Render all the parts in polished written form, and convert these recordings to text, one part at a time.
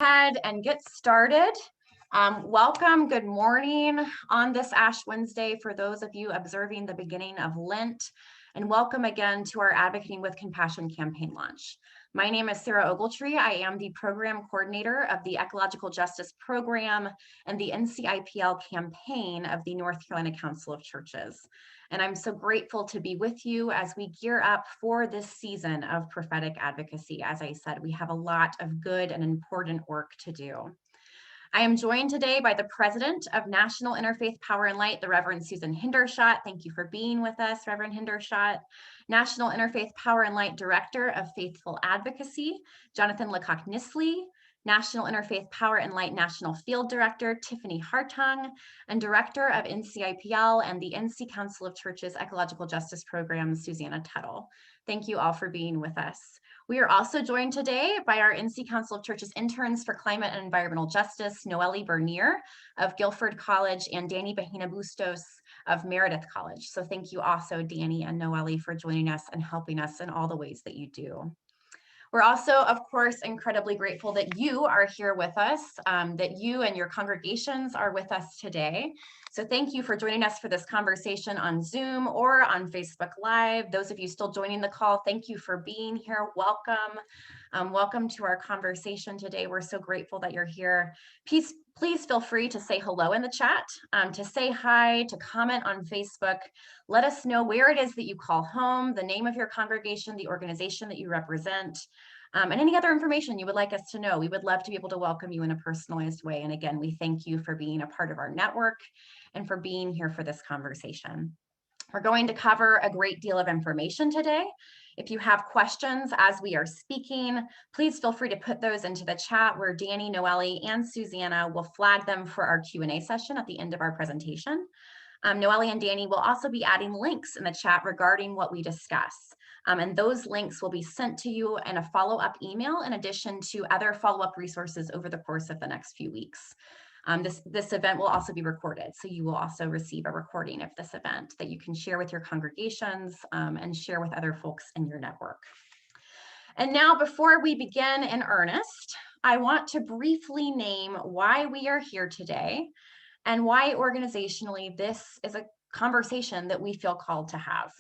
Ahead and get started. Welcome, good morning on this Ash Wednesday for those of you observing the beginning of Lent, and welcome again to our Advocating with Compassion campaign launch. My name is Sarah Ogletree. I am the Program Coordinator of the Ecological Justice Program and the NCIPL campaign of the North Carolina Council of Churches. And I'm so grateful to be with you as we gear up for this season of prophetic advocacy. As I said, we have a lot of good and important work to do. I am joined today by the President of National Interfaith Power and Light, the Reverend Susan Hendershot. Thank you for being with us, Reverend Hendershot. National Interfaith Power and Light Director of Faithful Advocacy, Jonathan Lacock-Nisley. National Interfaith Power and Light National Field Director, Tiffany Hartung, and Director of NCIPL and the NC Council of Churches Ecological Justice Program, Susannah Tuttle. Thank you all for being with us. We are also joined today by our NC Council of Churches interns for Climate and Environmental Justice, Noelle Bernier of Guilford College and Danny Bahina Bustos of Meredith College. So thank you also, Danny and Noelle, for joining us and helping us in all the ways that you do. We're also, of course, incredibly grateful that you are here with us, that you and your congregations are with us today. So thank you for joining us for this conversation on Zoom or on Facebook Live. Those of you still joining the call, thank you for being here. Welcome. Welcome to our conversation today. We're so grateful that you're here. Please feel free to say hello in the chat, to say hi, to comment on Facebook. Let us know where it is that you call home, the name of your congregation, the organization that you represent, and any other information you would like us to know. We would love to be able to welcome you in a personalized way. And again, we thank you for being a part of our network and for being here for this conversation. We're going to cover a great deal of information today. If you have questions as we are speaking, please feel free to put those into the chat where Danny, Noelle, and Susannah will flag them for our Q&A session at the end of our presentation. Noelle and Danny will also be adding links in the chat regarding what we discuss. And those links will be sent to you in a follow-up email in addition to other follow-up resources over the course of the next few weeks. This event will also be recorded, so you will also receive a recording of this event that you can share with your congregations and share with other folks in your network. And now, before we begin in earnest, I want to briefly name why we are here today and why organizationally this is a conversation that we feel called to have.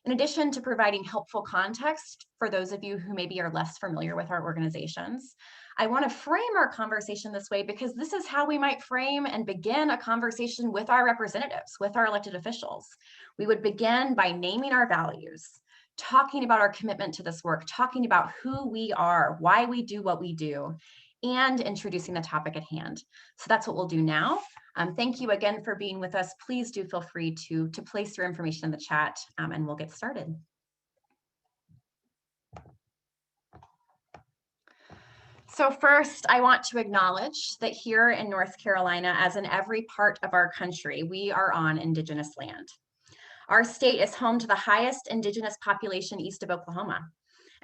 In addition to providing helpful context for those of you who maybe are less familiar with our organizations, I want to frame our conversation this way because this is how we might frame and begin a conversation with our representatives, with our elected officials. We would begin by naming our values, talking about our commitment to this work, talking about who we are, why we do what we do, and introducing the topic at hand. So that's what we'll do now. Thank you again for being with us. Please do feel free to place your information in the chat and we'll get started. So first, I want to acknowledge that here in North Carolina, as in every part of our country, we are on Indigenous land. Our state is home to the highest Indigenous population east of Oklahoma.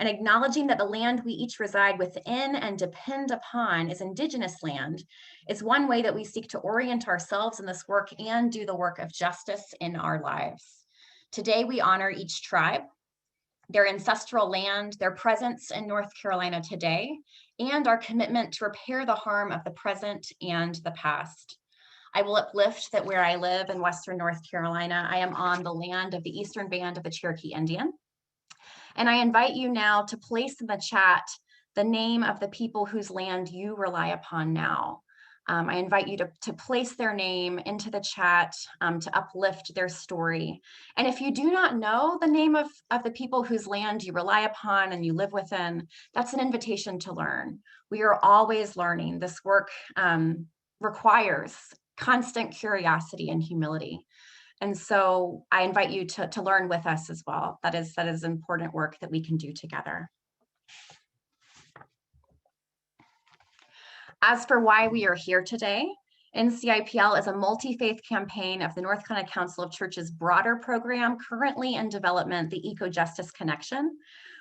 And acknowledging that the land we each reside within and depend upon is Indigenous land is one way that we seek to orient ourselves in this work and do the work of justice in our lives. Today, we honor each tribe, their ancestral land, their presence in North Carolina today, and our commitment to repair the harm of the present and the past. I will uplift that where I live in Western North Carolina, I am on the land of the Eastern Band of the Cherokee Indian. And I invite you now to place in the chat the name of the people whose land you rely upon now. I invite you to place their name into the chat, to uplift their story. And if you do not know the name of the people whose land you rely upon and you live within, that's an invitation to learn. We are always learning. This work requires constant curiosity and humility. And so I invite you to learn with us as well. That is important work that we can do together. As for why we are here today, NCIPL is a multi-faith campaign of the North Carolina Council of Churches broader program currently in development, the Eco-Justice Connection,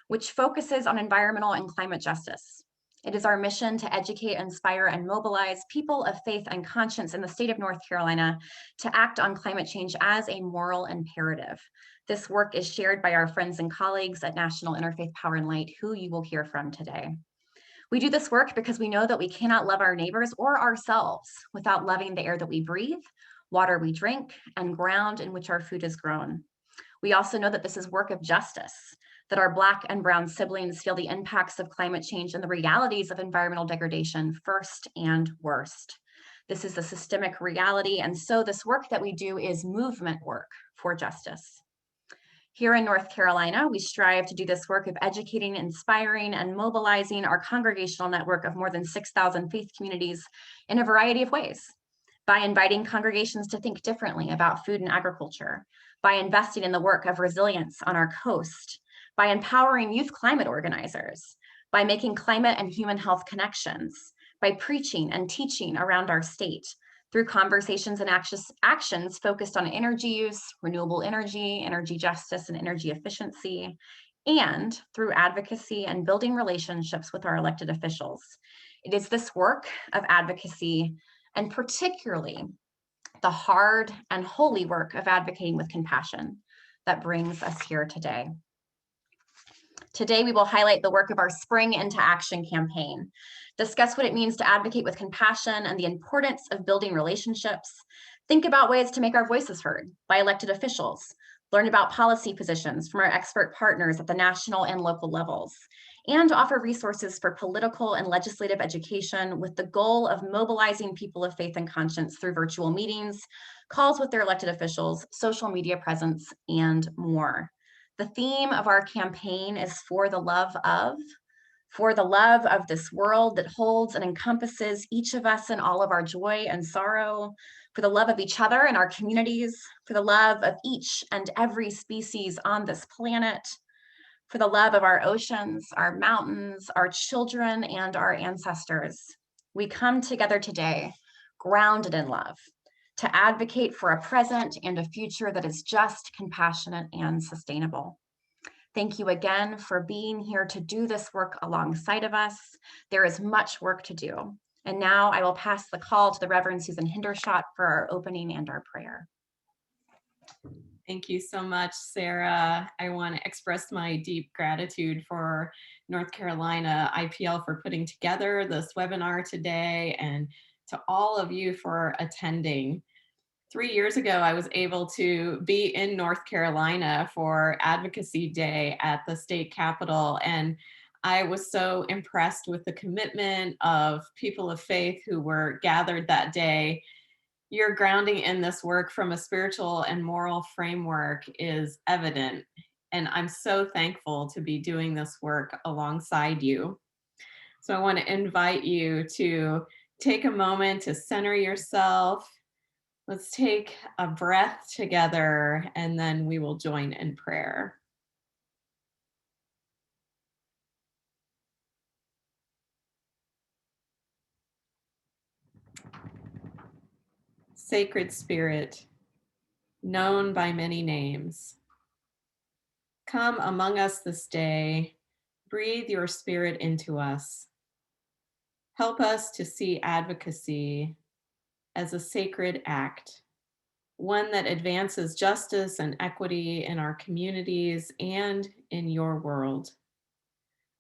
which focuses on environmental and climate justice. It is our mission to educate, inspire, and mobilize people of faith and conscience in the state of North Carolina to act on climate change as a moral imperative. This work is shared by our friends and colleagues at National Interfaith Power and Light, who you will hear from today. We do this work because we know that we cannot love our neighbors or ourselves without loving the air that we breathe, water we drink, and ground in which our food is grown. We also know that this is work of justice, that our Black and Brown siblings feel the impacts of climate change and the realities of environmental degradation first and worst. This is a systemic reality, and so this work that we do is movement work for justice. Here in North Carolina, we strive to do this work of educating, inspiring, and mobilizing our congregational network of more than 6,000 faith communities in a variety of ways. By inviting congregations to think differently about food and agriculture, by investing in the work of resilience on our coast, by empowering youth climate organizers, by making climate and human health connections, by preaching and teaching around our state, through conversations and actions focused on energy use, renewable energy, energy justice, and energy efficiency, and through advocacy and building relationships with our elected officials. It is this work of advocacy, and particularly the hard and holy work of advocating with compassion, that brings us here today. Today, we will highlight the work of our Spring into Action campaign, discuss what it means to advocate with compassion and the importance of building relationships, think about ways to make our voices heard by elected officials, learn about policy positions from our expert partners at the national and local levels, and offer resources for political and legislative education with the goal of mobilizing people of faith and conscience through virtual meetings, calls with their elected officials, social media presence, and more. The theme of our campaign is for the love of this world that holds and encompasses each of us in all of our joy and sorrow, for the love of each other and our communities, for the love of each and every species on this planet, for the love of our oceans, our mountains, our children, and our ancestors. We come together today, grounded in love, to advocate for a present and a future that is just, compassionate, and sustainable. Thank you again for being here to do this work alongside of us. There is much work to do. And now I will pass the call to the Reverend Susan Hendershot for our opening and our prayer. Thank you so much, Sarah. I want to express my deep gratitude for North Carolina IPL for putting together this webinar today, and to all of you for attending. 3 years ago, I was able to be in North Carolina for Advocacy Day at the state capitol, and I was so impressed with the commitment of people of faith who were gathered that day. Your grounding in this work from a spiritual and moral framework is evident, and I'm so thankful to be doing this work alongside you. So I want to invite you to take a moment to center yourself. Let's take a breath together, and then we will join in prayer. Sacred Spirit, known by many names, come among us this day. Breathe your spirit into us. Help us to see advocacy as a sacred act, one that advances justice and equity in our communities and in your world.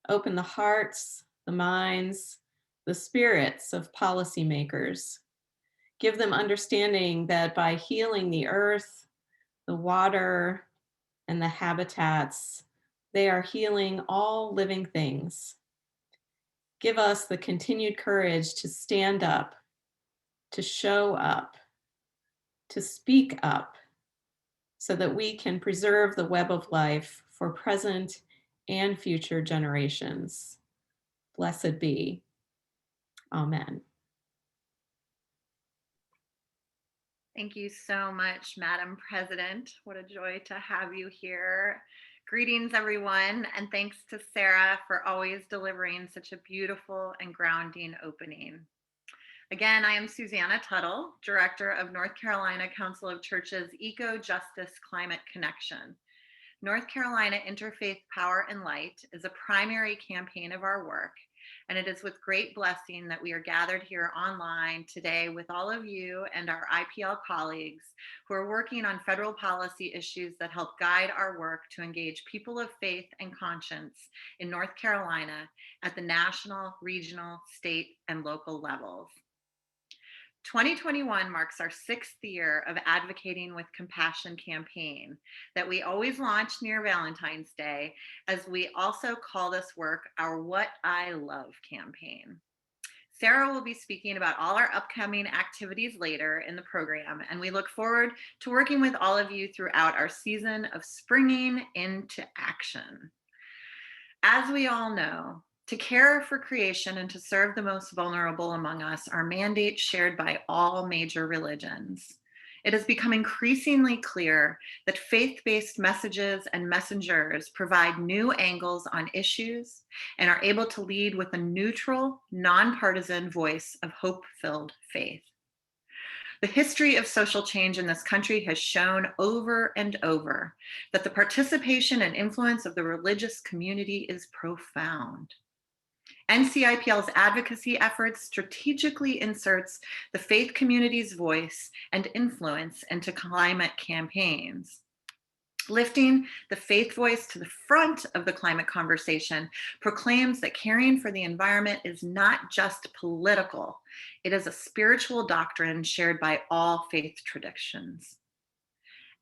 Open the hearts, the minds, the spirits of policymakers. Give them understanding that by healing the earth, the water, and the habitats, they are healing all living things. Give us the continued courage to stand up, to show up, to speak up, so that we can preserve the web of life for present and future generations. Blessed be. Amen. Thank you so much, Madam President. What a joy to have you here. Greetings, everyone, and thanks to Sarah for always delivering such a beautiful and grounding opening. Again, I am Susannah Tuttle, Director of North Carolina Council of Churches Eco-Justice Climate Connection. North Carolina Interfaith Power and Light is a primary campaign of our work, And it is with great blessing that we are gathered here online today with all of you and our IPL colleagues who are working on federal policy issues that help guide our work to engage people of faith and conscience in North Carolina at the national, regional, state, and local levels. 2021 marks our 6th year of Advocating with Compassion campaign that we always launch near Valentine's Day, as we also call this work our What I Love campaign. Sarah will be speaking about all our upcoming activities later in the program, and we look forward to working with all of you throughout our season of springing into action. As we all know, to care for creation and to serve the most vulnerable among us are mandates shared by all major religions. It has become increasingly clear that faith-based messages and messengers provide new angles on issues and are able to lead with a neutral, nonpartisan voice of hope-filled faith. The history of social change in this country has shown over and over that the participation and influence of the religious community is profound. NCIPL's advocacy efforts strategically inserts the faith community's voice and influence into climate campaigns. Lifting the faith voice to the front of the climate conversation proclaims that caring for the environment is not just political, it is a spiritual doctrine shared by all faith traditions.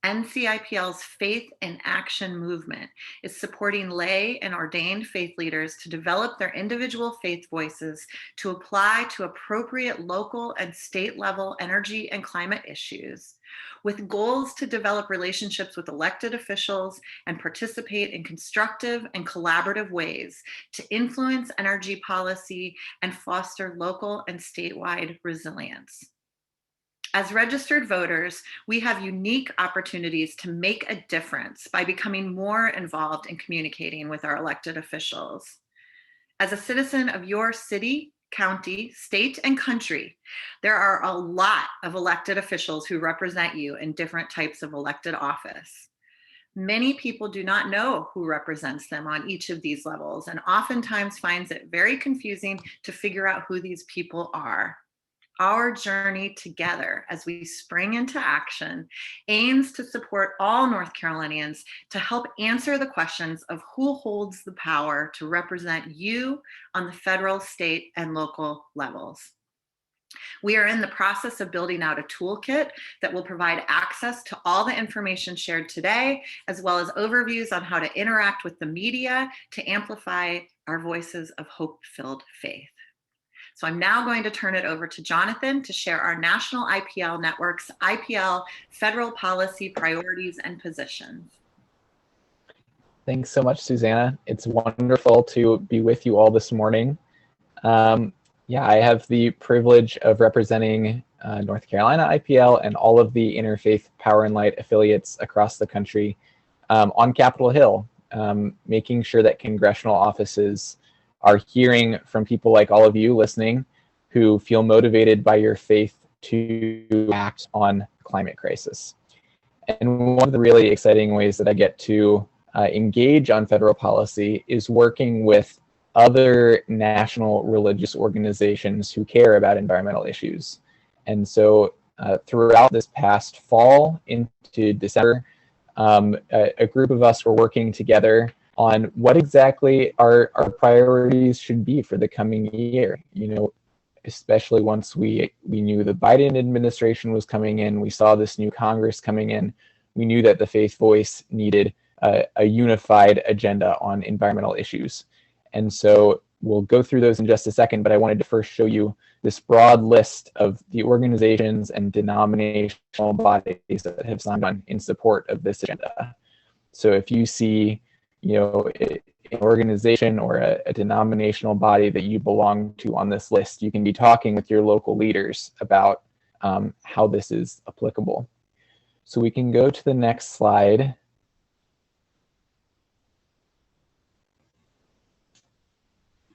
NCIPL's Faith in Action movement is supporting lay and ordained faith leaders to develop their individual faith voices to apply to appropriate local and state level energy and climate issues, with goals to develop relationships with elected officials and participate in constructive and collaborative ways to influence energy policy and foster local and statewide resilience. As registered voters, we have unique opportunities to make a difference by becoming more involved in communicating with our elected officials. As a citizen of your city, county, state, and country, there are a lot of elected officials who represent you in different types of elected office. Many people do not know who represents them on each of these levels, and oftentimes finds it very confusing to figure out who these people are. Our journey together as we spring into action aims to support all North Carolinians to help answer the questions of who holds the power to represent you on the federal, state, and local levels. We are in the process of building out a toolkit that will provide access to all the information shared today, as well as overviews on how to interact with the media to amplify our voices of hope-filled faith. So I'm now going to turn it over to Jonathan to share our National IPL Network's IPL federal policy priorities and positions. Thanks so much, Susannah. It's wonderful to be with you all this morning. I have the privilege of representing North Carolina IPL and all of the Interfaith Power and Light affiliates across the country on Capitol Hill, making sure that congressional offices are hearing from people like all of you listening who feel motivated by your faith to act on the climate crisis. And one of the really exciting ways that I get to engage on federal policy is working with other national religious organizations who care about environmental issues. And so throughout this past fall into December, a group of us were working together on what exactly our priorities should be for the coming year. You know, especially once we knew the Biden administration was coming in, we saw this new Congress coming in, we knew that the faith voice needed a unified agenda on environmental issues. And so we'll go through those in just a second, but I wanted to first show you this broad list of the organizations and denominational bodies that have signed on in support of this agenda. So if you see, an organization or a denominational body that you belong to on this list, you can be talking with your local leaders about how this is applicable. So we can go to the next slide.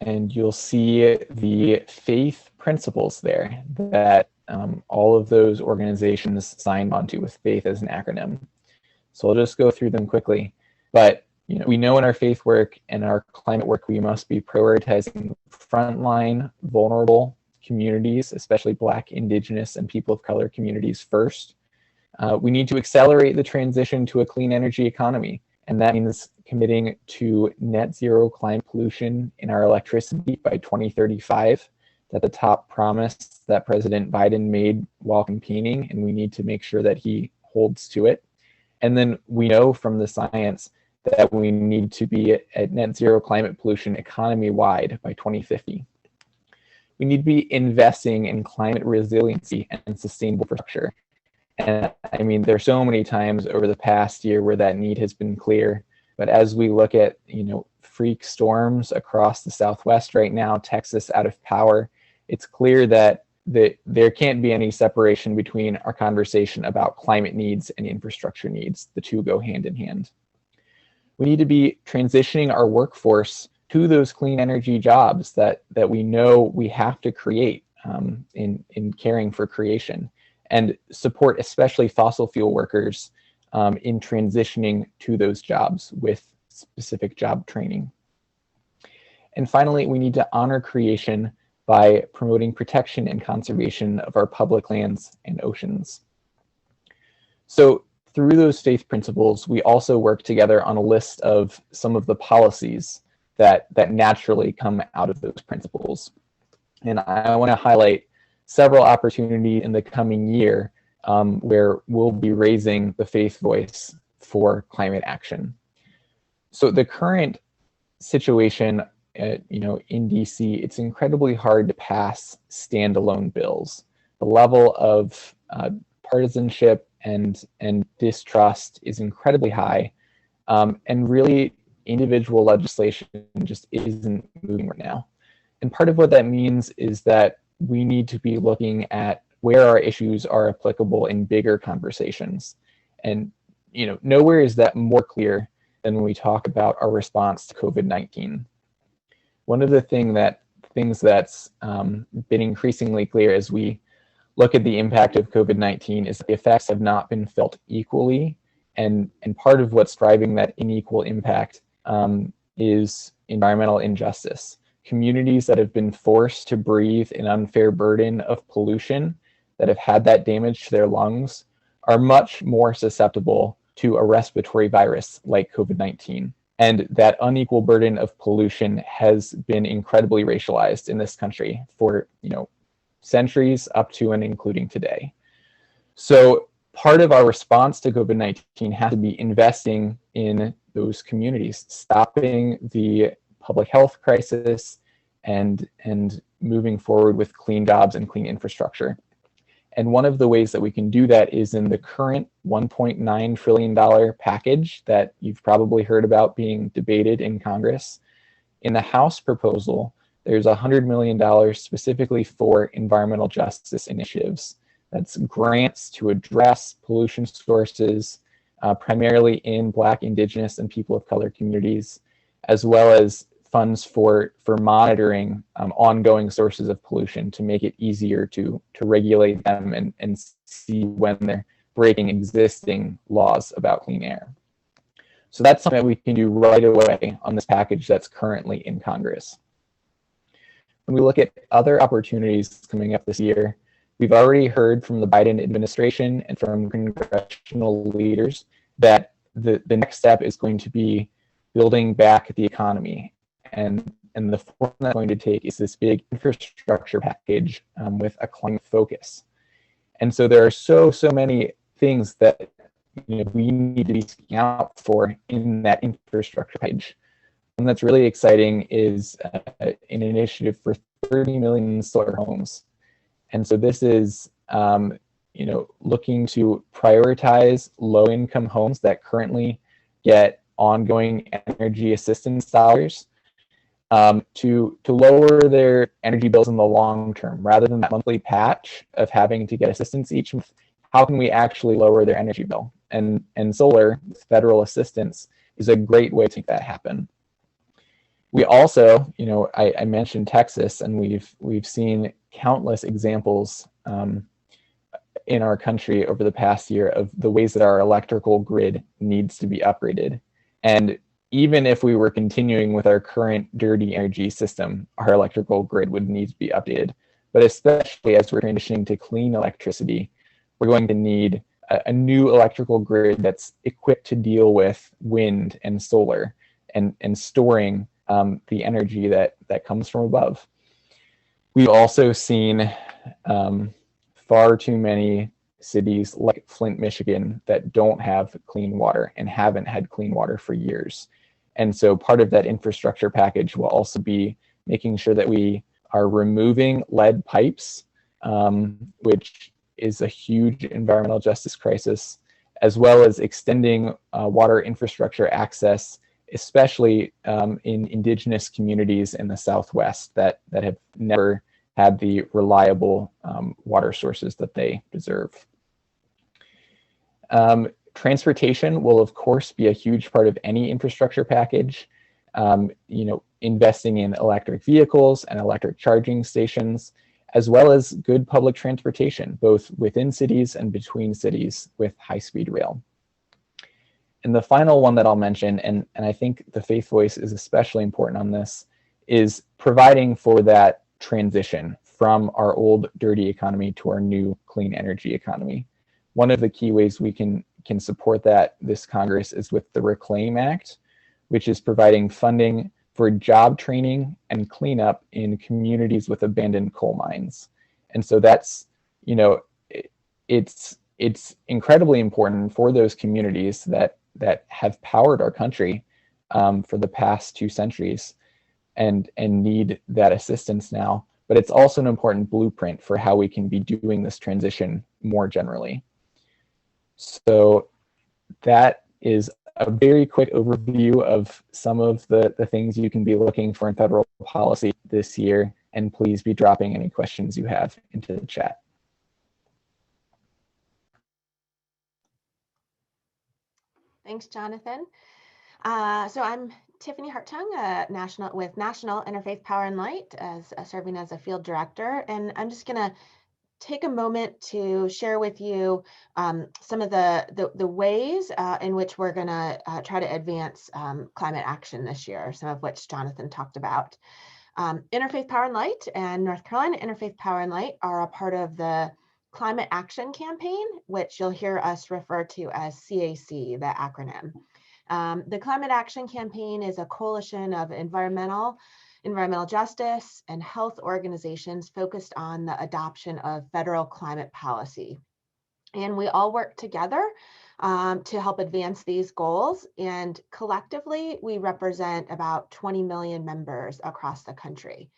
And you'll see the faith principles there that all of those organizations signed onto, with faith as an acronym. So I'll just go through them quickly. But we know in our faith work and our climate work, we must be prioritizing frontline, vulnerable communities, especially Black, Indigenous, and people of color communities first. We need to accelerate the transition to a clean energy economy, and that means committing to net zero climate pollution in our electricity by 2035. That's the top promise that President Biden made while campaigning, and we need to make sure that he holds to it. And then we know from the science that we need to be at net zero climate pollution economy-wide by 2050. We need to be investing in climate resiliency and sustainable infrastructure. And I mean, there's so many times over the past year where that need has been clear. But as we look at, freak storms across the Southwest right now, Texas out of power, it's clear that there can't be any separation between our conversation about climate needs and infrastructure needs. The two go hand in hand. We need to be transitioning our workforce to those clean energy jobs that we know we have to create in caring for creation, and support especially fossil fuel workers in transitioning to those jobs with specific job training. And finally, we need to honor creation by promoting protection and conservation of our public lands and oceans. So through those faith principles, we also work together on a list of some of the policies that naturally come out of those principles. And I want to highlight several opportunities in the coming year where we'll be raising the faith voice for climate action. So the current situation, in DC, it's incredibly hard to pass standalone bills. The level of partisanship and distrust is incredibly high, and really individual legislation just isn't moving right now. And part of what that means is that we need to be looking at where our issues are applicable in bigger conversations. And nowhere is that more clear than when we talk about our response to COVID-19. One of the things that's been increasingly clear as we look at the impact of COVID-19 is that the effects have not been felt equally. And part of what's driving that unequal impact is environmental injustice. Communities that have been forced to breathe an unfair burden of pollution, that have had that damage to their lungs, are much more susceptible to a respiratory virus like COVID-19. And that unequal burden of pollution has been incredibly racialized in this country for centuries up to and including today. So part of our response to COVID-19 has to be investing in those communities, stopping the public health crisis and moving forward with clean jobs and clean infrastructure. And one of the ways that we can do that is in the current $1.9 trillion package that you've probably heard about being debated in Congress. In the House proposal, there's $100 million specifically for environmental justice initiatives. That's grants to address pollution sources, primarily in Black, Indigenous, and people of color communities, as well as funds for monitoring ongoing sources of pollution to make it easier to regulate them and see when they're breaking existing laws about clean air. So that's something that we can do right away on this package that's currently in Congress. When we look at other opportunities coming up this year, we've already heard from the Biden administration and from congressional leaders that the next step is going to be building back the economy. And the form that's going to take is this big infrastructure package with a climate focus. And so there are so many things that we need to be speaking out for in that infrastructure package. And that's really exciting is an initiative for 30 million solar homes. And so this is looking to prioritize low-income homes that currently get ongoing energy assistance dollars to lower their energy bills in the long term, rather than that monthly patch of having to get assistance each month. How can we actually lower their energy bill? And solar, federal assistance, is a great way to make that happen. We also, I mentioned Texas, and we've seen countless examples in our country over the past year of the ways that our electrical grid needs to be upgraded. And even if we were continuing with our current dirty energy system, our electrical grid would need to be updated. But especially as we're transitioning to clean electricity, we're going to need a new electrical grid that's equipped to deal with wind and solar and storing the energy that comes from above. We've also seen far too many cities like Flint, Michigan, that don't have clean water and haven't had clean water for years. And so part of that infrastructure package will also be making sure that we are removing lead pipes, which is a huge environmental justice crisis, as well as extending water infrastructure access, especially in indigenous communities in the Southwest that have never had the reliable water sources that they deserve. Transportation will, of course, be a huge part of any infrastructure package. Investing in electric vehicles and electric charging stations, as well as good public transportation, both within cities and between cities with high-speed rail. And the final one that I'll mention, and I think the Faith Voice is especially important on this, is providing for that transition from our old dirty economy to our new clean energy economy. One of the key ways we can support that this Congress is with the Reclaim Act, which is providing funding for job training and cleanup in communities with abandoned coal mines. And so that's, it's incredibly important for those communities that have powered our country for the past 2 centuries and need that assistance now. But it's also an important blueprint for how we can be doing this transition more generally. So that is a very quick overview of some of the things you can be looking for in federal policy this year. And please be dropping any questions you have into the chat. Thanks, Jonathan. So I'm Tiffany Hartung, with National Interfaith Power and Light, serving as a field director. And I'm just going to take a moment to share with you some of the ways in which we're going to try to advance climate action this year, some of which Jonathan talked about. Interfaith Power and Light and North Carolina Interfaith Power and Light are a part of the Climate Action Campaign, which you'll hear us refer to as CAC, the acronym. The Climate Action Campaign is a coalition of environmental justice and health organizations focused on the adoption of federal climate policy. And we all work together to help advance these goals. And collectively, we represent about 20 million members across the country.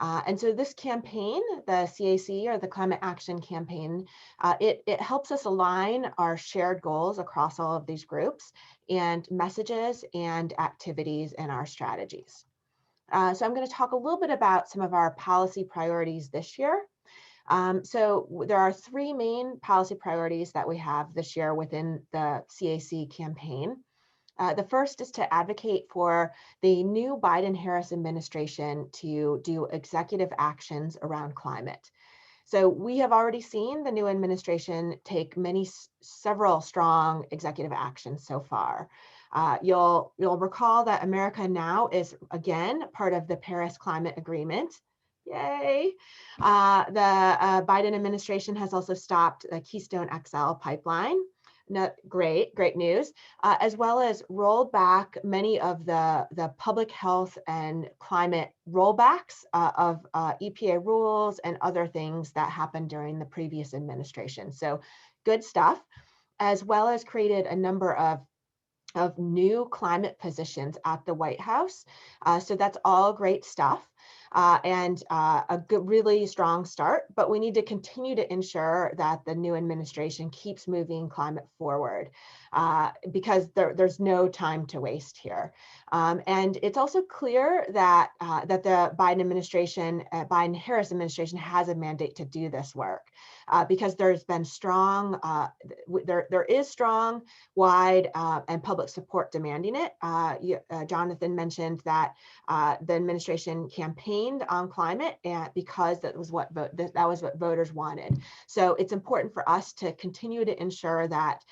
And so this campaign, the CAC, or the Climate Action Campaign, it helps us align our shared goals across all of these groups and messages and activities in our strategies. So I'm going to talk a little bit about some of our policy priorities this year. So there are 3 main policy priorities that we have this year within the CAC campaign. The first is to advocate for the new Biden-Harris administration to do executive actions around climate. So we have already seen the new administration take several strong executive actions so far. You'll recall that America now is again part of the Paris Climate Agreement. Yay! The Biden administration has also stopped the Keystone XL pipeline. Great news, as well as rolled back many of the public health and climate rollbacks of EPA rules and other things that happened during the previous administration. So good stuff, as well as created a number of new climate positions at the White House. So that's all great stuff. And a good, really strong start, but we need to continue to ensure that the new administration keeps moving climate forward because there's no time to waste here. And it's also clear that the Biden-Harris administration has a mandate to do this work because there's been there is strong, wide, and public support demanding it. Jonathan mentioned that the administration campaigned intervened on climate, and because that was what voters wanted. So it's important for us to continue to ensure that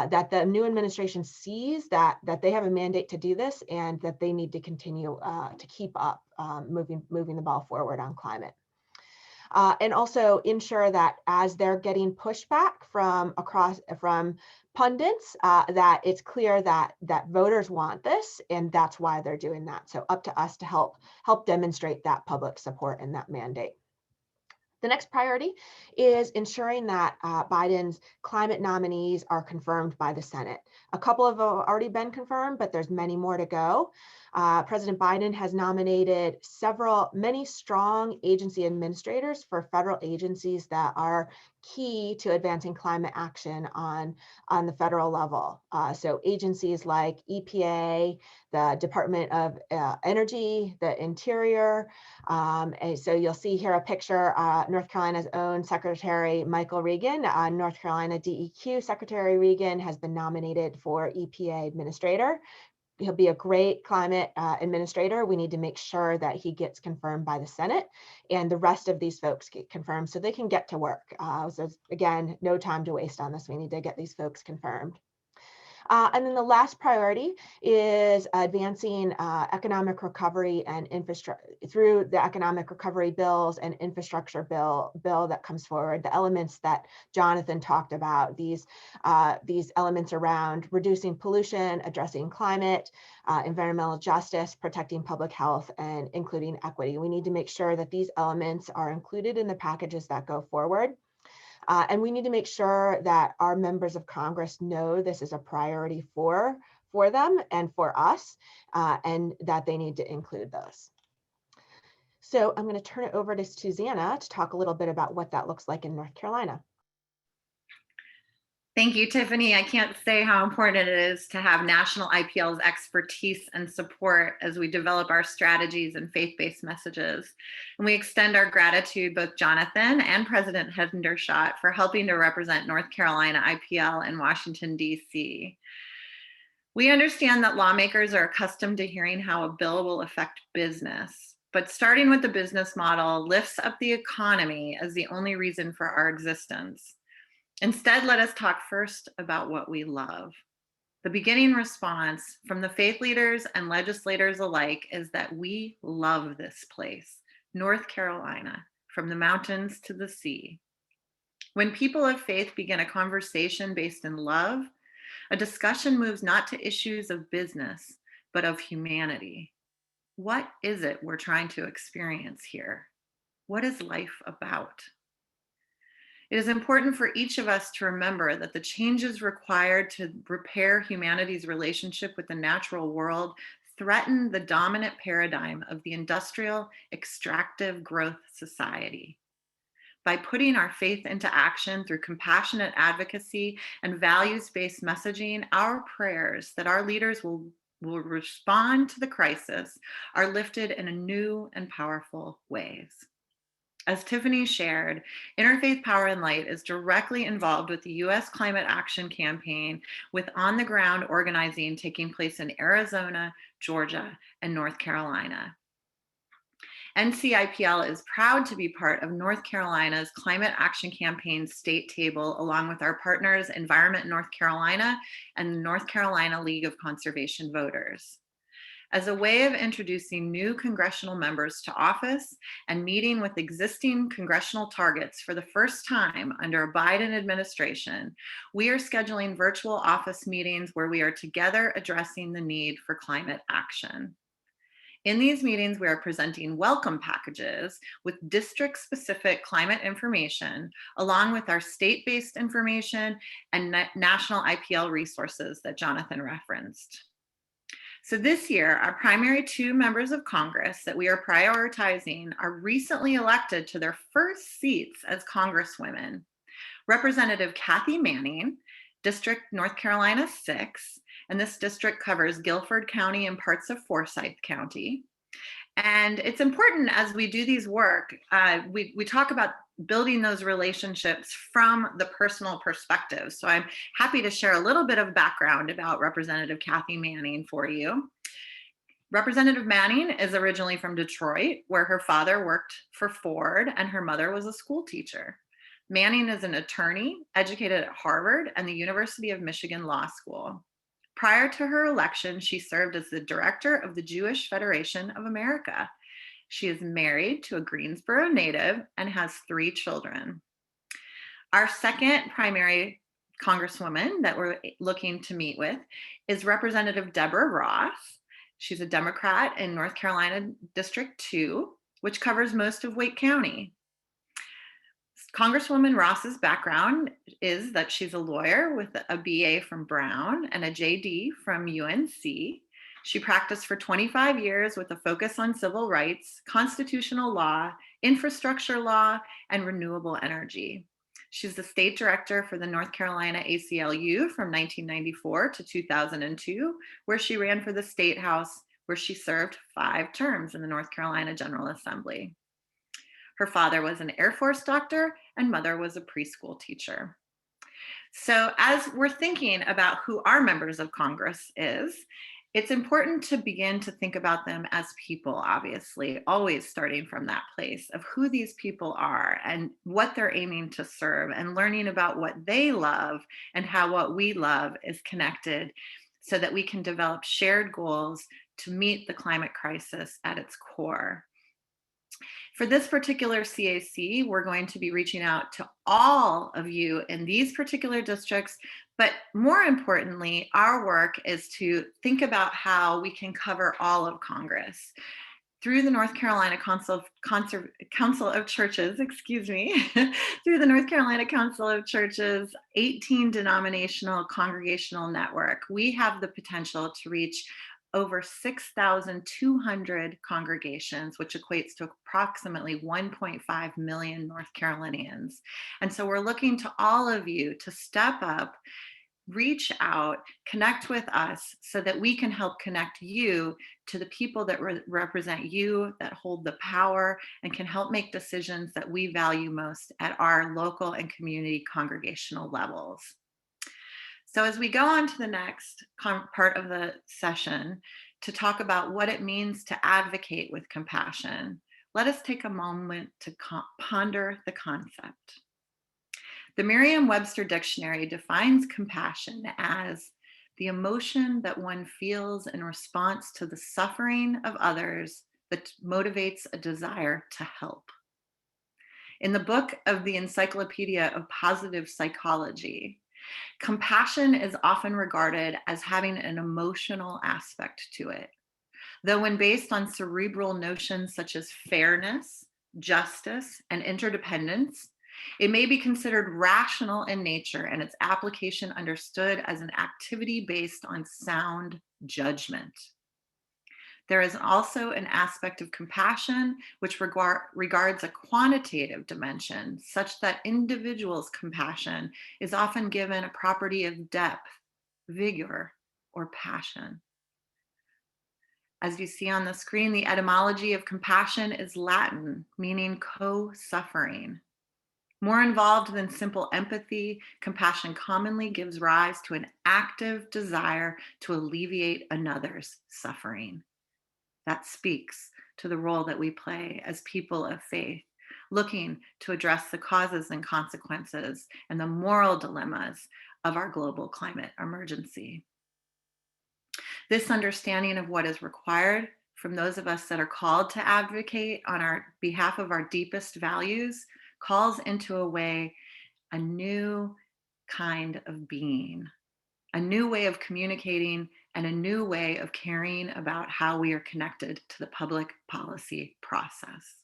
that the new administration sees that they have a mandate to do this, and that they need to continue to keep up moving the ball forward on climate. And also ensure that as they're getting pushback from pundits, that it's clear that voters want this, and that's why they're doing that. So up to us to help demonstrate that public support and that mandate. The next priority is ensuring that Biden's climate nominees are confirmed by the Senate. A couple have already been confirmed, but there's many more to go. President Biden has nominated many strong agency administrators for federal agencies that are key to advancing climate action on the federal level. So agencies like EPA, the Department of Energy, the Interior. And so you'll see here a picture, North Carolina's own Secretary Michael Regan, North Carolina DEQ Secretary Regan has been nominated for EPA Administrator. He'll be a great climate administrator. We need to make sure that he gets confirmed by the Senate, and the rest of these folks get confirmed so they can get to work. So again, no time to waste on this. We need to get these folks confirmed. And then the last priority is advancing economic recovery and infrastructure through the economic recovery bills and infrastructure bill that comes forward. The elements that Jonathan talked about, these elements around reducing pollution, addressing climate, environmental justice, protecting public health, and including equity. We need to make sure that these elements are included in the packages that go forward. And we need to make sure that our members of Congress know this is a priority for them and for us, and that they need to include those. So I'm going to turn it over to Susannah to talk a little bit about what that looks like in North Carolina. Thank you, Tiffany. I can't say how important it is to have National IPL's expertise and support as we develop our strategies and faith-based messages. And we extend our gratitude, both Jonathan and President Hendershot, for helping to represent North Carolina IPL in Washington, D.C. We understand that lawmakers are accustomed to hearing how a bill will affect business, but starting with the business model lifts up the economy as the only reason for our existence. Instead, let us talk first about what we love. The beginning response from the faith leaders and legislators alike is that we love this place, North Carolina, from the mountains to the sea. When people of faith begin a conversation based in love, a discussion moves not to issues of business, but of humanity. What is it we're trying to experience here? What is life about? It is important for each of us to remember that the changes required to repair humanity's relationship with the natural world threaten the dominant paradigm of the industrial, extractive growth society. By putting our faith into action through compassionate advocacy and values-based messaging, our prayers that our leaders will respond to the crisis are lifted in a new and powerful ways. As Tiffany shared, Interfaith Power and Light is directly involved with the U.S. Climate Action Campaign, with on-the-ground organizing taking place in Arizona, Georgia, and North Carolina. NCIPL is proud to be part of North Carolina's Climate Action Campaign's state table, along with our partners Environment North Carolina and the North Carolina League of Conservation Voters. As a way of introducing new congressional members to office and meeting with existing congressional targets for the first time under a Biden administration, we are scheduling virtual office meetings where we are together addressing the need for climate action. In these meetings, we are presenting welcome packages with district-specific climate information, along with our state-based information and national IPL resources that Jonathan referenced. So this year, our primary two members of Congress that we are prioritizing are recently elected to their first seats as Congresswomen. Representative Kathy Manning, District North Carolina 6, and this district covers Guilford County and parts of Forsyth County. And it's important as we do these work, we talk about building those relationships from the personal perspective. So I'm happy to share a little bit of background about Representative Kathy Manning for you. Representative Manning is originally from Detroit, where her father worked for Ford and her mother was a school teacher. Manning is an attorney, educated at Harvard and the University of Michigan Law School. Prior to her election, she served as the director of the Jewish Federation of America. She is married to a Greensboro native and has 3 children. Our second primary Congresswoman that we're looking to meet with is Representative Deborah Ross. She's a Democrat in North Carolina District 2, which covers most of Wake County. Congresswoman Ross's background is that she's a lawyer with a BA from Brown and a JD from UNC. She practiced for 25 years with a focus on civil rights, constitutional law, infrastructure law, and renewable energy. She's the state director for the North Carolina ACLU from 1994 to 2002, where she ran for the State House, where she served 5 terms in the North Carolina General Assembly. Her father was an Air Force doctor and mother was a preschool teacher. So as we're thinking about who our members of Congress is, it's important to begin to think about them as people, obviously, always starting from that place of who these people are and what they're aiming to serve and learning about what they love and how what we love is connected so that we can develop shared goals to meet the climate crisis at its core. For this particular CAC, we're going to be reaching out to all of you in these particular districts, but more importantly, our work is to think about how we can cover all of Congress. Through the North Carolina Council of Churches, through the North Carolina Council of Churches 18 denominational congregational network, we have the potential to reach over 6,200 congregations, which equates to approximately 1.5 million North Carolinians. And so we're looking to all of you to step up, reach out, connect with us so that we can help connect you to the people that represent you, that hold the power, and can help make decisions that we value most at our local and community congregational levels. So as we go on to the next part of the session to talk about what it means to advocate with compassion, let us take a moment to ponder the concept. The Merriam-Webster Dictionary defines compassion as the emotion that one feels in response to the suffering of others that motivates a desire to help. In the book of the Encyclopedia of Positive Psychology, compassion is often regarded as having an emotional aspect to it, though when based on cerebral notions such as fairness, justice, and interdependence, it may be considered rational in nature and its application understood as an activity based on sound judgment. There is also an aspect of compassion which regards a quantitative dimension, such that individuals' compassion is often given a property of depth, vigor, or passion. As you see on the screen, the etymology of compassion is Latin, meaning co-suffering. More involved than simple empathy, compassion commonly gives rise to an active desire to alleviate another's suffering. That speaks to the role that we play as people of faith, looking to address the causes and consequences and the moral dilemmas of our global climate emergency. This understanding of what is required from those of us that are called to advocate on our behalf of our deepest values calls into a new kind of being, a new way of communicating, and a new way of caring about how we are connected to the public policy process.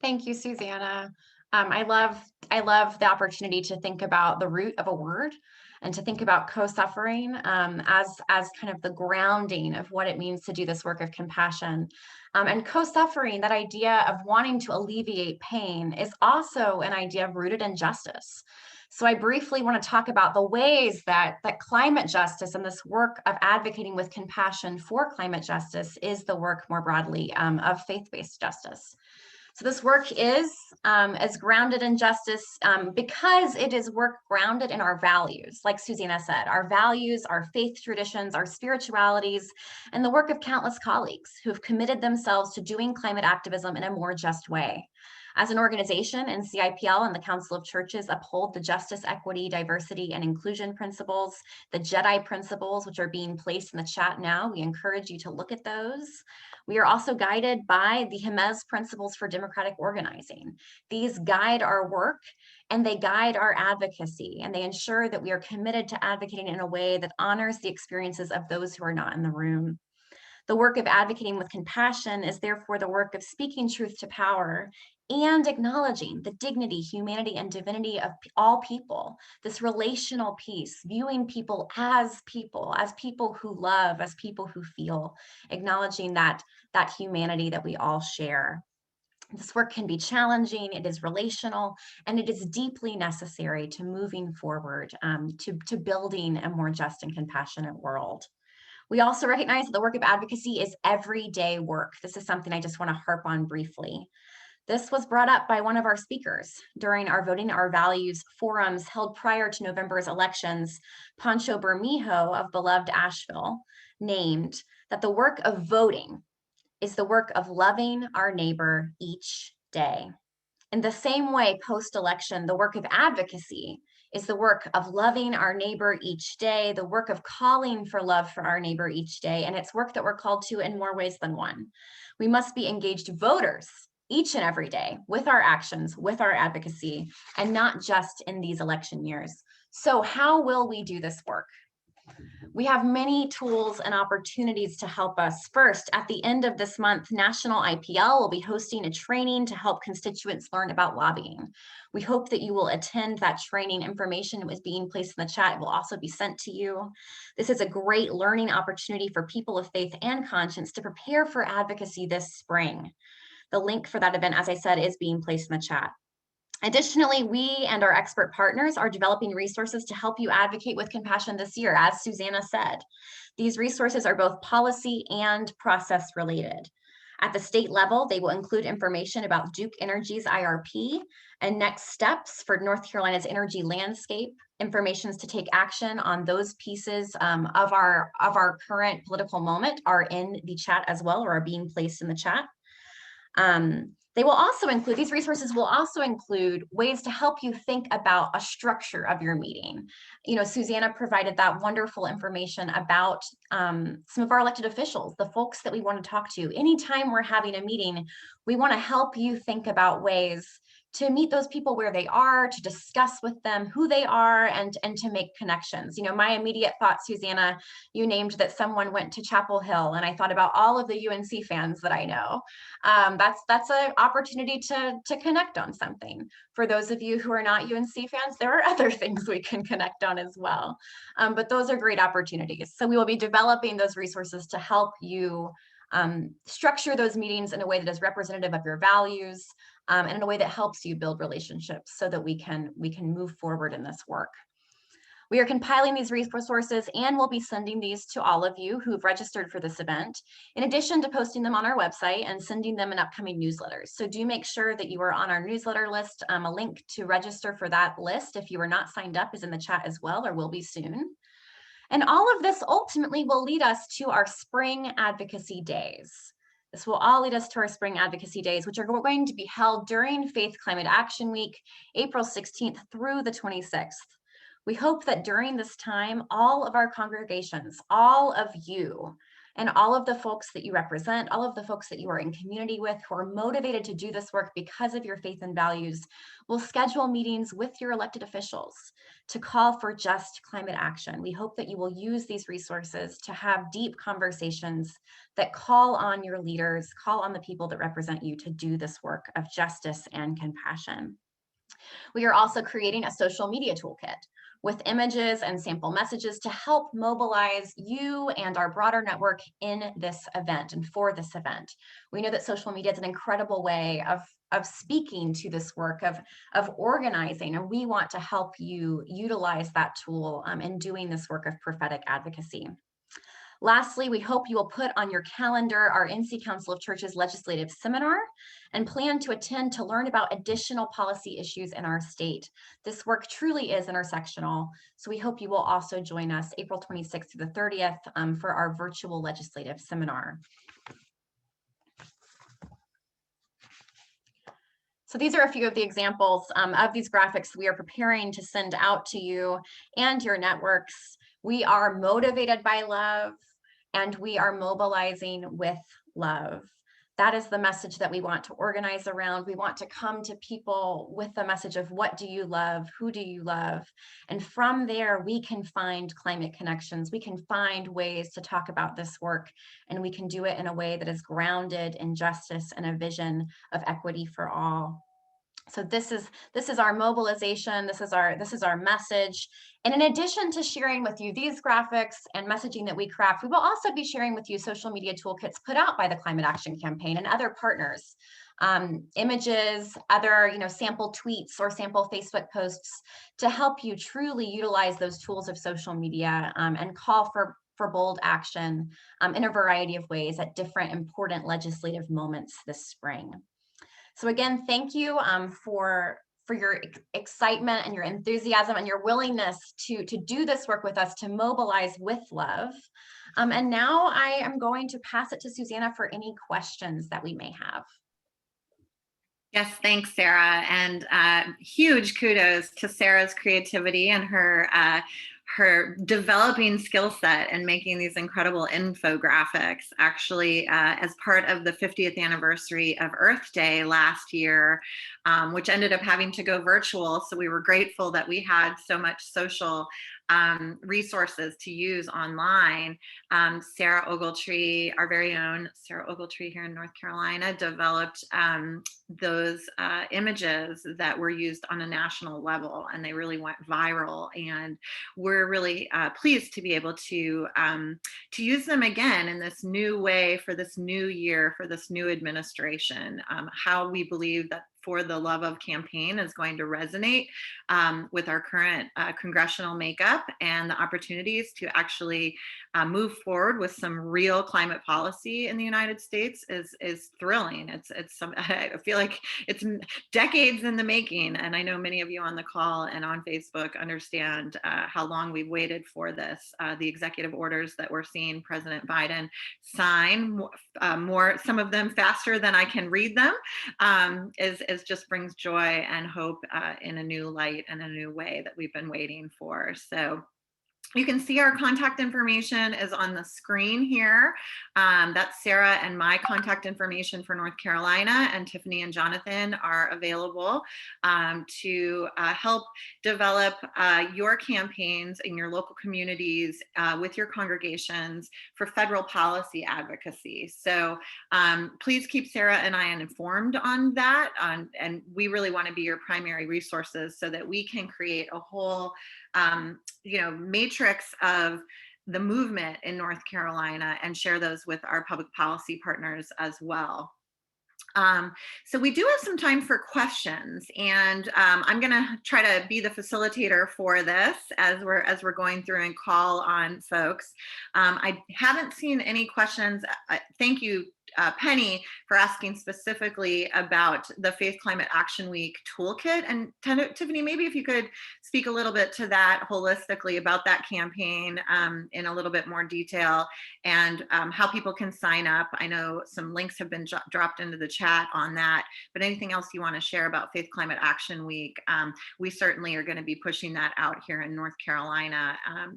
Thank you, Susannah. I love the opportunity to think about the root of a word and to think about co-suffering as kind of the grounding of what it means to do this work of compassion. And co-suffering, that idea of wanting to alleviate pain, is also an idea rooted in justice. So I briefly want to talk about the ways that climate justice and this work of advocating with compassion for climate justice is the work more broadly of faith-based justice. So this work is as grounded in justice because it is work grounded in our values. Like Susannah said, our values, our faith traditions, our spiritualities, and the work of countless colleagues who have committed themselves to doing climate activism in a more just way. As an organization, NCIPL and the Council of Churches uphold the justice, equity, diversity, and inclusion principles, the JEDI principles, which are being placed in the chat now. We encourage you to look at those. We are also guided by the Jemez principles for democratic organizing. These guide our work and they guide our advocacy, and they ensure that we are committed to advocating in a way that honors the experiences of those who are not in the room. The work of advocating with compassion is therefore the work of speaking truth to power and acknowledging the dignity, humanity, and divinity of all people, this relational piece, viewing people as people who love, as people who feel, acknowledging that humanity that we all share. This work can be challenging, it is relational, and it is deeply necessary to moving forward, to building a more just and compassionate world. We also recognize that the work of advocacy is everyday work. This is something I just want to harp on briefly. This was brought up by one of our speakers during our Voting Our Values forums held prior to November's elections. Pancho Bermejo of beloved Asheville named that the work of voting is the work of loving our neighbor each day. In the same way, post-election, the work of advocacy is the work of loving our neighbor each day, the work of calling for love for our neighbor each day, and it's work that we're called to in more ways than one. We must be engaged voters each and every day with our actions, with our advocacy, and not just in these election years. So how will we do this work? We have many tools and opportunities to help us. First, at the end of this month, National IPL will be hosting a training to help constituents learn about lobbying. We hope that you will attend that training. Information is being placed in the chat. It will also be sent to you. This is a great learning opportunity for people of faith and conscience to prepare for advocacy this spring. The link for that event, as I said, is being placed in the chat. Additionally, we and our expert partners are developing resources to help you advocate with compassion this year, as Susannah said. These resources are both policy and process related. At the state level, they will include information about Duke Energy's IRP and next steps for North Carolina's energy landscape, information to take action on those pieces of our current political moment are in the chat as well, or are being placed in the chat. They will also include, these resources will also include ways to help you think about a structure of your meeting. You know, Susannah provided that wonderful information about some of our elected officials, the folks that we want to talk to. Anytime we're having a meeting, we want to help you think about ways to meet those people where they are, to discuss with them who they are, and to make connections. You know, my immediate thought, Susannah, you named that someone went to Chapel Hill, and I thought about all of the UNC fans that I know. That's an opportunity to connect on something. For those of you who are not UNC fans, there are other things we can connect on as well. But those are great opportunities. So we will be developing those resources to help you structure those meetings in a way that is representative of your values, and in a way that helps you build relationships so that we can move forward in this work. We are compiling these resources and we'll be sending these to all of you who've registered for this event, in addition to posting them on our website and sending them in upcoming newsletters. So do make sure that you are on our newsletter list. A link to register for that list, if you are not signed up, is in the chat as well, or will be soon. And all of this ultimately will lead us to our spring advocacy days. This will all lead us to our spring advocacy days, which are going to be held during Faith Climate Action Week, April 16th through the 26th. We hope that during this time, all of our congregations, all of you, and all of the folks that you represent, all of the folks that you are in community with who are motivated to do this work because of your faith and values, will schedule meetings with your elected officials to call for just climate action. We hope that you will use these resources to have deep conversations that call on your leaders, call on the people that represent you to do this work of justice and compassion. We are also creating a social media toolkit with images and sample messages to help mobilize you and our broader network in this event and for this event. We know that social media is an incredible way of speaking to this work, of organizing, and we want to help you utilize that tool in doing this work of prophetic advocacy. Lastly, we hope you will put on your calendar our NC Council of Churches Legislative Seminar and plan to attend to learn about additional policy issues in our state. This work truly is intersectional, so we hope you will also join us April 26th through the 30th for our virtual legislative seminar. So these are a few of the examples of these graphics we are preparing to send out to you and your networks. We are motivated by love, and we are mobilizing with love. That is the message that we want to organize around. We want to come to people with the message of what do you love? Who do you love? And from there, we can find climate connections. We can find ways to talk about this work, and we can do it in a way that is grounded in justice and a vision of equity for all. So this is our mobilization. This is our message. And in addition to sharing with you these graphics and messaging that we craft, we will also be sharing with you social media toolkits put out by the Climate Action Campaign and other partners, images, other sample tweets or sample Facebook posts to help you truly utilize those tools of social media and call for bold action in a variety of ways at different important legislative moments this spring. So again, thank you for your excitement and your enthusiasm and your willingness to do this work with us, to mobilize with love. And now I am going to pass it to Susannah for any questions that we may have. Yes, thanks, Sarah. And huge kudos to Sarah's creativity and her developing skill set and making these incredible infographics. Actually, as part of the 50th anniversary of Earth Day last year, which ended up having to go virtual. So we were grateful that we had so much social resources to use online. Sarah Ogletree, our very own Sarah Ogletree here in North Carolina, developed those images that were used on a national level, and they really went viral. And we're really pleased to be able to use them again in this new way for this new year, for this new administration. How we believe that For the Love of campaign is going to resonate with our current congressional makeup, and the opportunities to actually move forward with some real climate policy in the United States is thrilling. I feel like it's decades in the making, and I know many of you on the call and on Facebook understand how long we've waited for this. The executive orders that we're seeing President Biden sign, some of them faster than I can read them, is just brings joy and hope in a new light and a new way that we've been waiting for. So you can see our contact information is on the screen here. That's Sarah and my contact information for North Carolina, and Tiffany and Jonathan are available to help develop your campaigns in your local communities with your congregations for federal policy advocacy. So please keep Sarah and I informed on that. And we really want to be your primary resources so that we can create a whole matrix of the movement in North Carolina and share those with our public policy partners as well. So we do have some time for questions, and I'm going to try to be the facilitator for this as we're going through and call on folks. I haven't seen any questions. Thank you, Penny, for asking specifically about the Faith Climate Action Week toolkit. And Tiffany, maybe if you could speak a little bit to that holistically about that campaign in a little bit more detail, and how people can sign up. I know some links have been dropped into the chat on that, but anything else you want to share about Faith Climate Action Week, we certainly are going to be pushing that out here in North Carolina,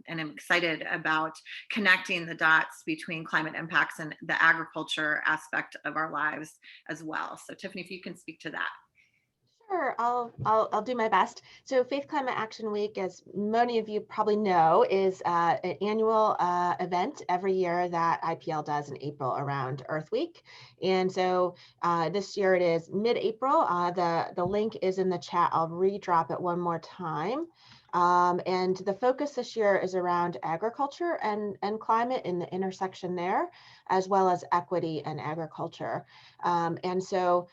and I'm excited about connecting the dots between climate impacts and the agriculture aspect of our lives as well. So Tiffany, if you can speak to that. Sure, I'll do my best. So Faith Climate Action Week, as many of you probably know, is an annual event every year that IPL does in April around Earth Week. And so this year it is mid-April. The link is in the chat. I'll re-drop it one more time. And the focus this year is around agriculture and climate in the intersection there. as well as equity and agriculture. And so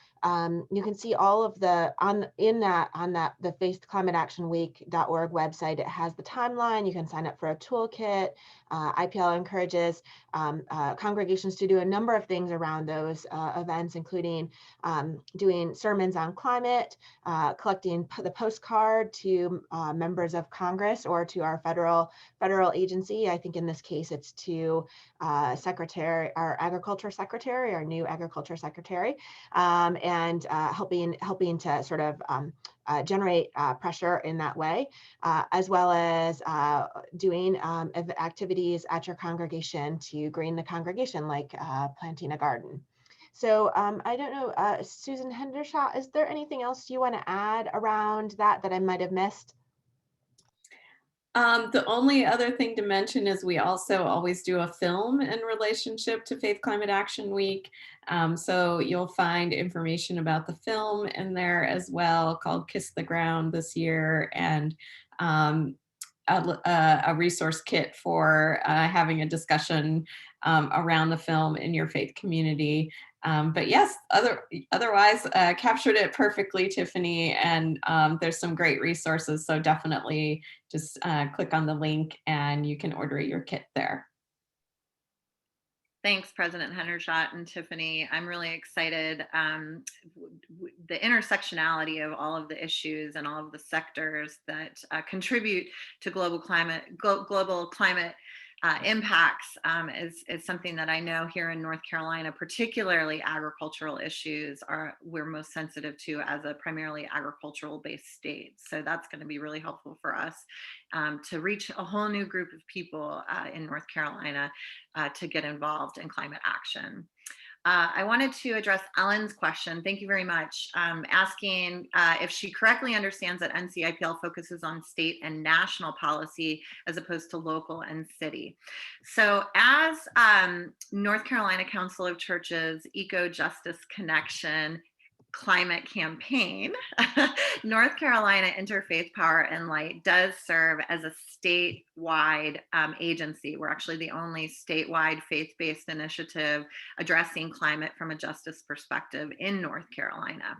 you can see all of the on the faceclimateactionweek.org website. It has the timeline. You can sign up for a toolkit. IPL encourages congregations to do a number of things around those events, including doing sermons on climate, collecting the postcard to members of Congress or to our federal agency. I think in this case it's to our agriculture secretary, our new agriculture secretary, and helping to sort of generate pressure in that way, as well as doing activities at your congregation to green the congregation, like planting a garden. So I don't know, Susan Hendershot, is there anything else you want to add around that I might have missed? The only other thing to mention is we also always do a film in relationship to Faith Climate Action Week. So you'll find information about the film in there as well, called Kiss the Ground this year, and a resource kit for having a discussion around the film in your faith community. But yes, otherwise captured it perfectly, Tiffany, and there's some great resources. So definitely just click on the link and you can order your kit there. Thanks, President Hendershot and Tiffany. I'm really excited. The intersectionality of all of the issues and all of the sectors that contribute to global climate impacts is something that I know here in North Carolina, particularly agricultural issues, we're most sensitive to as a primarily agricultural based state. So that's going to be really helpful for us to reach a whole new group of people in North Carolina to get involved in climate action. I wanted to address Ellen's question. Thank you very much. Asking if she correctly understands that NCIPL focuses on state and national policy as opposed to local and city. So as North Carolina Council of Churches Eco Justice Connection climate campaign, North Carolina Interfaith Power and Light does serve as a statewide agency. We're actually the only statewide faith-based initiative addressing climate from a justice perspective in North Carolina.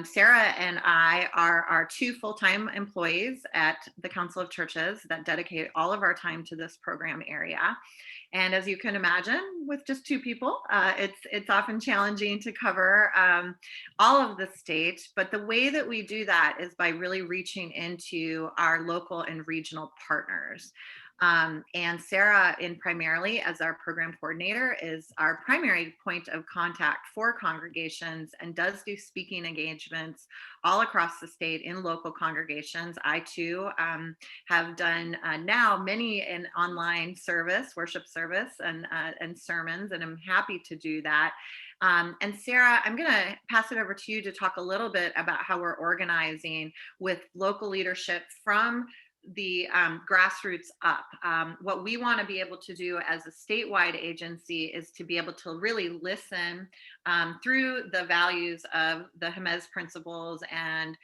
Sarah and I are our two full-time employees at the Council of Churches that dedicate all of our time to this program area. And as you can imagine, with just two people, it's often challenging to cover all of the state. But the way that we do that is by really reaching into our local and regional partners. And Sarah, primarily as our program coordinator, is our primary point of contact for congregations and does do speaking engagements all across the state in local congregations. I too have done now many an online service, worship service, and sermons, and I'm happy to do that. And Sarah, I'm going to pass it over to you to talk a little bit about how we're organizing with local leadership from the grassroots up. What we want to be able to do as a statewide agency is to be able to really listen through the values of the Jemez principles and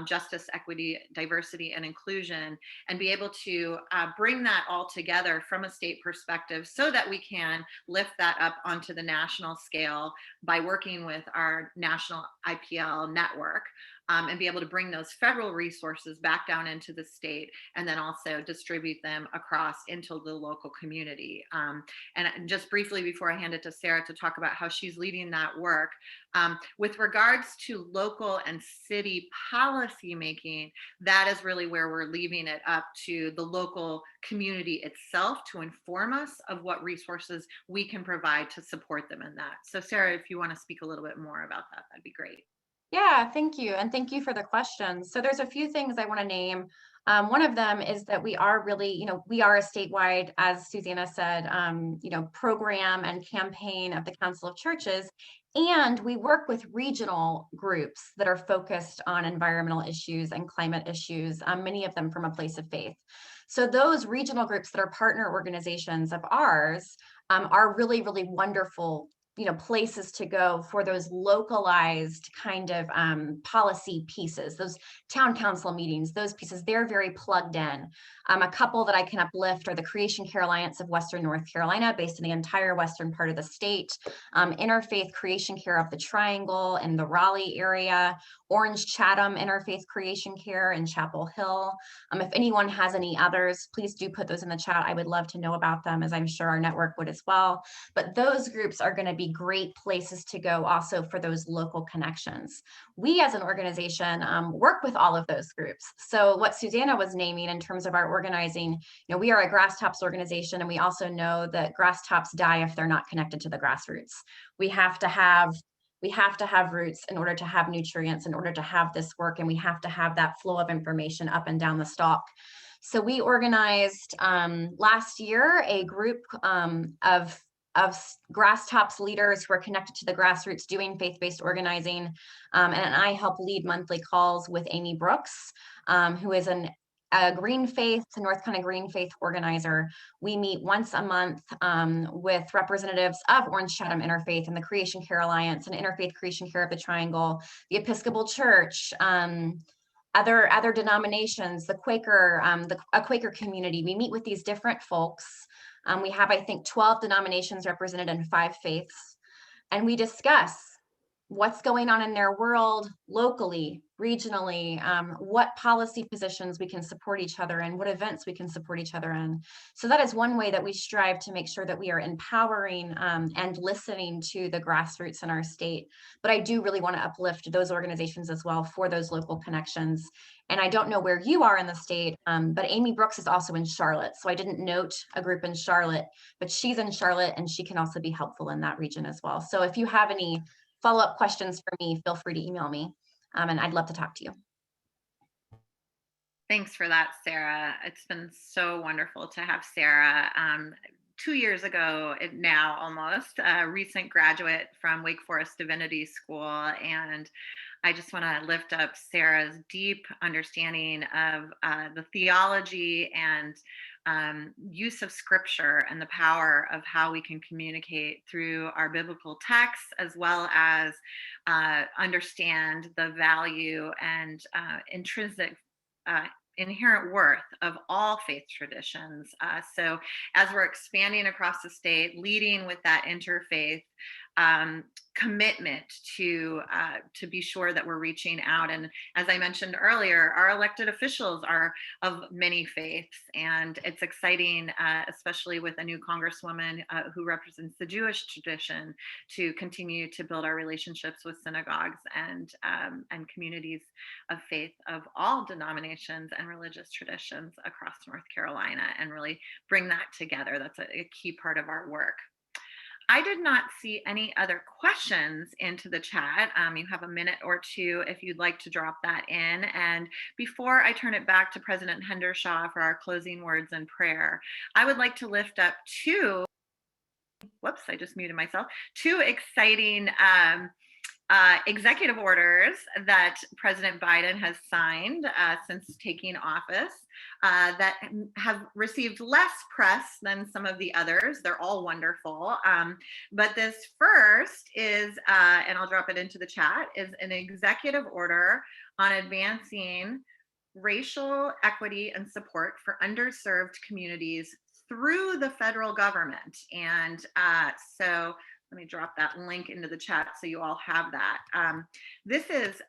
justice, equity, diversity, and inclusion, and be able to bring that all together from a state perspective so that we can lift that up onto the national scale by working with our national IPL network. And be able to bring those federal resources back down into the state and then also distribute them across into the local community. And just briefly before I hand it to Sarah to talk about how she's leading that work, with regards to local and city policy making, that is really where we're leaving it up to the local community itself to inform us of what resources we can provide to support them in that. So Sarah, if you want to speak a little bit more about that, that'd be great. Yeah, thank you. And thank you for the questions. So there's a few things I want to name. One of them is that we are really, we are a statewide, as Susannah said, program and campaign of the Council of Churches. And we work with regional groups that are focused on environmental issues and climate issues, many of them from a place of faith. So those regional groups that are partner organizations of ours are really, really wonderful places to go for those localized kind of policy pieces, those town council meetings, those pieces, they're very plugged in. A couple that I can uplift are the Creation Care Alliance of Western North Carolina, based in the entire western part of the state, Interfaith Creation Care of the Triangle in the Raleigh area, Orange Chatham Interfaith Creation Care in Chapel Hill. If anyone has any others, please do put those in the chat. I would love to know about them, as I'm sure our network would as well. But those groups are going to be great places to go also for those local connections. We as an organization work with all of those groups. So what Susannah was naming in terms of our organizing, we are a grass tops organization, and we also know that grass tops die if they're not connected to the grassroots. We have to have roots in order to have nutrients, in order to have this work, and we have to have that flow of information up and down the stalk. So we organized last year a group of grass tops leaders who are connected to the grassroots doing faith-based organizing. And I help lead monthly calls with Amy Brooks, who is a Green Faith, North Carolina Green Faith organizer. We meet once a month with representatives of Orange Chatham Interfaith and the Creation Care Alliance and Interfaith Creation Care of the Triangle, the Episcopal Church, other denominations, the Quaker, a Quaker community. We meet with these different folks. We have, I think, 12 denominations represented in 5 faiths, and we discuss what's going on in their world locally, regionally, what policy positions we can support each other in, what events we can support each other in. So that is one way that we strive to make sure that we are empowering and listening to the grassroots in our state. But I do really want to uplift those organizations as well for those local connections. And I don't know where you are in the state, but Amy Brooks is also in Charlotte. So I didn't note a group in Charlotte, but she's in Charlotte, and she can also be helpful in that region as well. So if you have any follow-up questions for me, feel free to email me, and I'd love to talk to you. Thanks for that, Sarah. It's been so wonderful to have Sarah. 2 years ago, now almost, a recent graduate from Wake Forest Divinity School. And I just want to lift up Sarah's deep understanding of the theology and use of scripture and the power of how we can communicate through our biblical texts, as well as understand the value and intrinsic inherent worth of all faith traditions. So as we're expanding across the state, leading with that interfaith commitment to be sure that we're reaching out. And as I mentioned earlier, our elected officials are of many faiths, and it's exciting, especially with a new congresswoman who represents the Jewish tradition, to continue to build our relationships with synagogues and communities of faith of all denominations and religious traditions across North Carolina, and really bring that together. That's a key part of our work. I did not see any other questions into the chat. You have a minute or two if you'd like to drop that in. And before I turn it back to President Hendershot for our closing words and prayer, I would like to lift up two exciting executive orders that President Biden has signed since taking office that have received less press than some of the others. They're all wonderful. But this first is, and I'll drop it into the chat, is an executive order on advancing racial equity and support for underserved communities through the federal government. And so let me drop that link into the chat so you all have that. This is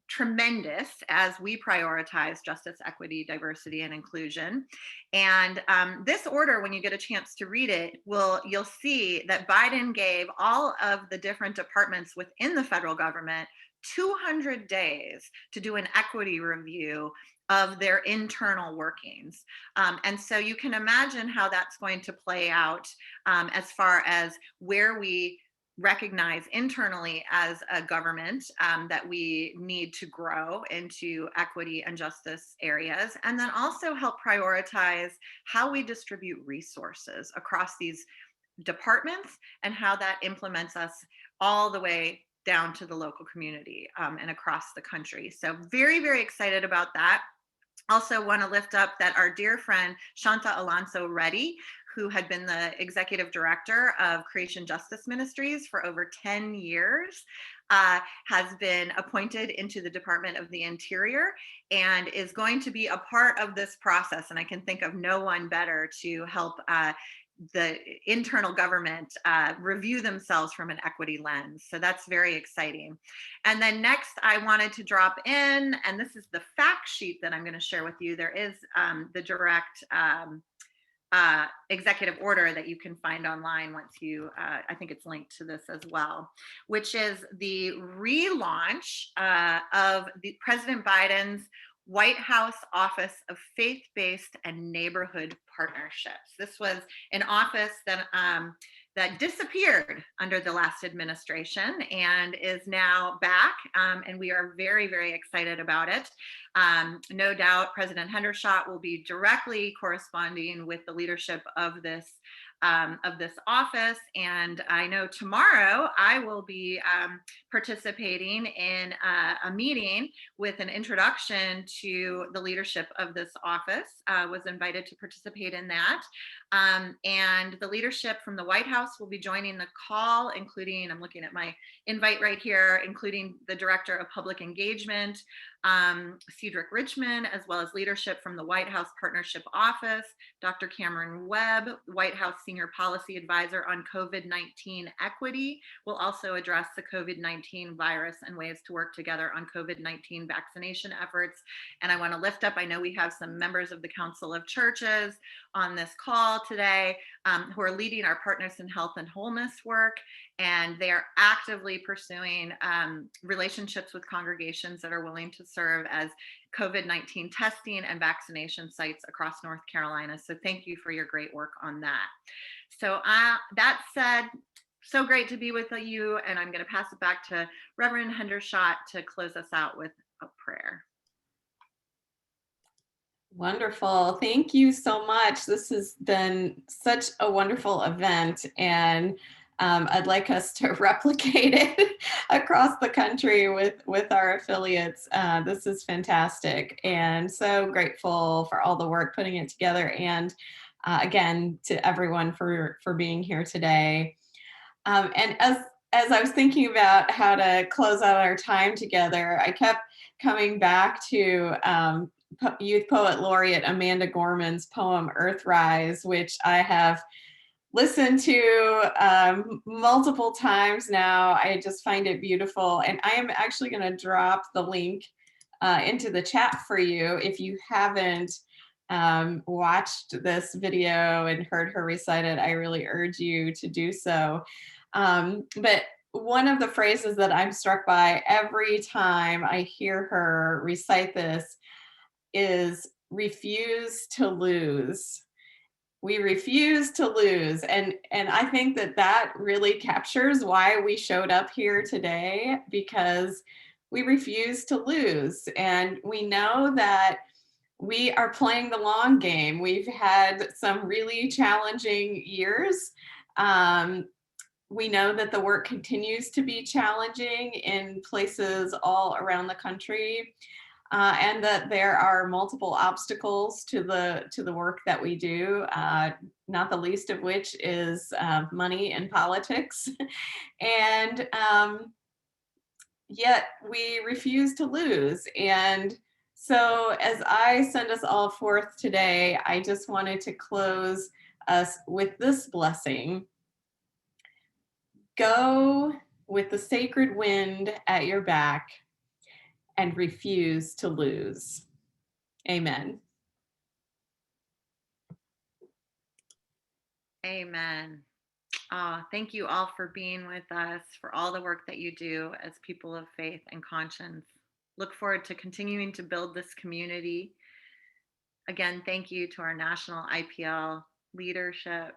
tremendous as we prioritize justice, equity, diversity, and inclusion. And this order, when you get a chance to read it, you'll see that Biden gave all of the different departments within the federal government 200 days to do an equity review of their internal workings. And so you can imagine how that's going to play out as far as where we recognize internally as a government that we need to grow into equity and justice areas, and then also help prioritize how we distribute resources across these departments and how that implements us all the way down to the local community and across the country. So very, very excited about that. Also want to lift up that our dear friend Shanta Alonso Reddy, who had been the executive director of Creation Justice Ministries for over 10 years, has been appointed into the Department of the Interior and is going to be a part of this process. And I can think of no one better to help the internal government review themselves from an equity lens. So that's very exciting. And then next I wanted to drop in, and this is the fact sheet that I'm going to share with you. There is the direct executive order that you can find online once you, I think it's linked to this as well, which is the relaunch of the President Biden's White House Office of Faith-Based and Neighborhood Partnerships. This was an office that that disappeared under the last administration and is now back, and we are very, very excited about it. No doubt President Hendershot will be directly corresponding with the leadership of this office, and I know tomorrow I will be participating in a meeting with an introduction to the leadership of this office. Was invited to participate in that, and the leadership from the White House will be joining the call, including, I'm looking at my invite right here, including the Director of Public Engagement, Cedric Richmond, as well as leadership from the White House Partnership Office, Dr. Cameron Webb, White House Senior Policy Advisor on COVID-19 Equity, will also address the COVID-19 virus and ways to work together on COVID-19 vaccination efforts. And I want to lift up, I know we have some members of the Council of Churches on this call today who are leading our Partners in Health and Wholeness work, and they are actively pursuing relationships with congregations that are willing to serve as COVID-19 testing and vaccination sites across North Carolina. So thank you for your great work on that. So that said, so great to be with you, and I'm going to pass it back to Reverend Hendershot to close us out with a prayer. Wonderful. Thank you so much. This has been such a wonderful event, and I'd like us to replicate it across the country with our affiliates. This is fantastic, and so grateful for all the work putting it together, and again, to everyone for being here today. And as I was thinking about how to close out our time together, I kept coming back to Youth Poet Laureate Amanda Gorman's poem Earthrise, which I have listened to multiple times now. I just find it beautiful. And I am actually going to drop the link into the chat for you. If you haven't watched this video and heard her recite it, I really urge you to do so. But one of the phrases that I'm struck by every time I hear her recite this is refuse to lose. We refuse to lose. And I think that really captures why we showed up here today, because we refuse to lose. And we know that we are playing the long game. We've had some really challenging years. We know that the work continues to be challenging in places all around the country. And that there are multiple obstacles to the work that we do, not the least of which is money and politics. And yet we refuse to lose. And so as I send us all forth today, I just wanted to close us with this blessing. Go with the sacred wind at your back and refuse to lose. Amen. Amen. Thank you all for being with us, for all the work that you do as people of faith and conscience. Look forward to continuing to build this community. Again, thank you to our national IPL leadership,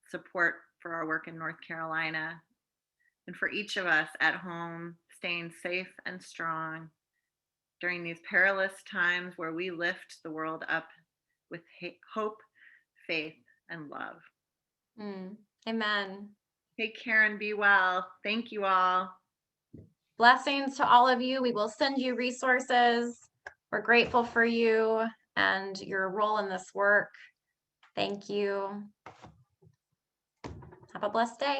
support for our work in North Carolina, and for each of us at home, staying safe and strong during these perilous times where we lift the world up with hope, faith, and love. Amen. Take care and be well. Thank you all. Blessings to all of you. We will send you resources. We're grateful for you and your role in this work. Thank you. Have a blessed day.